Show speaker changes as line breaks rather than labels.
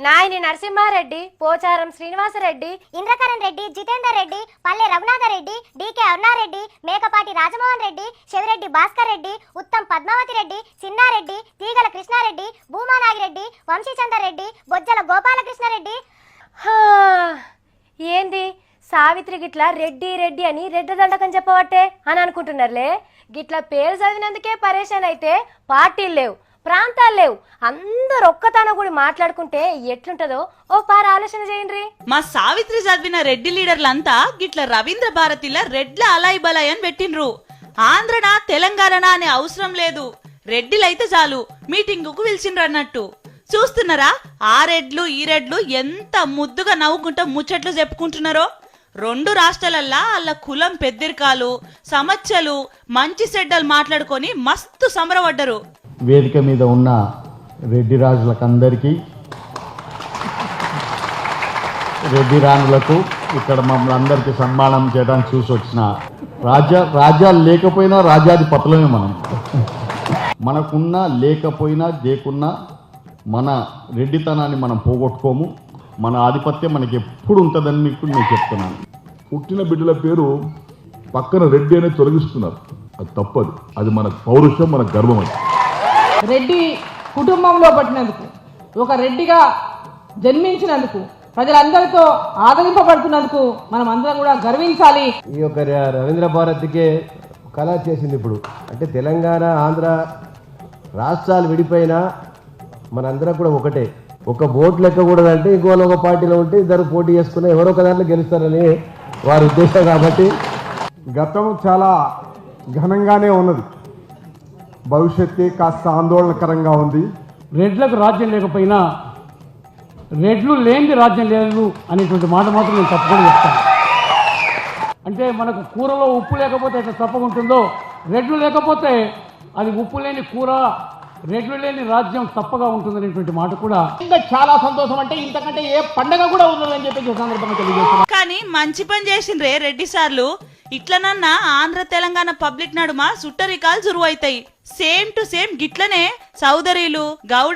నాయని నరసింహారెడ్డి, పోచారం శ్రీనివాసరెడ్డి,
ఇంద్రకరణ్ రెడ్డి, జితేందర్ రెడ్డి, పల్లె రఘునాథరెడ్డి, డికే అరుణారెడ్డి, మేకపాటి రాజమోహన్ రెడ్డి, చెవిరెడ్డి భాస్కర్ రెడ్డి, ఉత్తమ్ పద్మావతి రెడ్డి, చిన్నారెడ్డి, తీగల కృష్ణారెడ్డి, భూమా నాగిరెడ్డి, వంశీచందర్ రెడ్డి, బొజ్జల గోపాలకృష్ణారెడ్డి.
ఏంది సావిత్రి గిట్ల రెడ్డి రెడ్డి అని రెడ్డ దండకం చెప్పవట్టే అని అనుకుంటున్నారులే. గిట్ల పేరు చదివినందుకే పరేషాన్ అయితే పార్టీలు లేవు, ప్రాంతాలు లేవు, అందరు ఒక్కతాన కూడా మాట్లాడుకుంటే ఎట్లుంటదో ఓ పార ఆలోచన చేయండి.
మా సావిత్రి చదివిన రెడ్డి లీడర్లంతా గిట్ల రవీంద్ర భారతిల రెడ్ల అలాయ్ బలాయ్ అని పెట్టిండ్రు. ఆంధ్రనా తెలంగాణ అనే అవసరం లేదు, రెడ్డిలైతే చాలు మీటింగుకు పిలిచిండ్రు అన్నట్టు. చూస్తున్నారా ఆ రెడ్లు ఈ రెడ్లు ఎంత ముద్దుగా నవ్వుకుంటా ముచ్చట్లు చెప్పుకుంటున్నారో. రెండు రాష్ట్రాలల్లా వాళ్ళ కులం పెద్దరికాలు సమస్యలు మంచి చెడ్డలు మాట్లాడుకొని మస్తు సంబరపడ్డరు.
వేదిక మీద ఉన్న రెడ్డి రాజులకందరికీ, రెడ్డి రాణులకు, ఇక్కడ మమ్మల్ని అందరికీ సన్మానం చేయడానికి చూసి వచ్చిన రాజ్యాలు లేకపోయినా రాజ్యాధిపతులమే మనం. మనకున్నా లేకపోయినా లేకున్నా మన రెడ్డితనాన్ని మనం పోగొట్టుకోము. మన ఆధిపత్యం మనకి ఎప్పుడు ఉంటుందని మీకు నేను చెప్తున్నాను.
పుట్టిన బిడ్డల పేరు పక్కన రెడ్డి అనేది తొలగిస్తున్నారు, అది తప్పదు. అది మన పౌరుషం, మన గర్వం. అది
రెడ్డి కుటుంబంలో పట్టినందుకు, ఒక రెడ్డిగా జన్మించినందుకు, ప్రజలందరితో ఆదరింపబడుతున్నందుకు మనం అందరం కూడా గర్వించాలి.
ఈ యొక్క రవీంద్ర భారతికే కళ చేసింది. ఇప్పుడు అంటే తెలంగాణ ఆంధ్ర రాష్ట్రాలు విడిపోయినా మనందరం కూడా ఒకటే. ఒక ఓట్లు ఎక్కకూడదంటే ఇంకోళ్ళు ఒక పార్టీలో ఉంటే ఇద్దరు పోటీ చేసుకుని ఎవరో ఒక దాంట్లో గెలుస్తారని వారి ఉద్దేశం. కాబట్టి
గతం చాలా ఘనంగానే ఉన్నది, భవిష్యత్తు కాస్త ఆందోళనకరంగా ఉంది.
రెడ్లకు రాజ్యం లేకపోయినా రెడ్లు లేనిది రాజ్యం లేదు అనేటువంటి మాట మాత్రం నేను తప్పకుండా చెప్తాను. అంటే మనకు కూరలో ఉప్పు లేకపోతే ఎట్లా తప్పకుంటుందో, రెడ్లు లేకపోతే అది ఉప్పు లేని కూర, రెడ్లు లేని రాజ్యం తప్పగా ఉంటుందనేటువంటి మాట కూడా ఇంకా చాలా సంతోషం. అంటే ఇంతకంటే ఏ పండగ కూడా ఉండదని చెప్పి సందర్భంగా తెలియజేస్తున్నాను.
కానీ మంచి పని చేసిండ్రే రెడ్డి సార్లు. ఇట్లనన్నా ఆంధ్ర తెలంగాణ పబ్లిక్ నడుమ సుట్టరికాలు జురువైతాయి. సేమ్ టు సేమ్ గిట్లనే చౌదరీలు గౌడ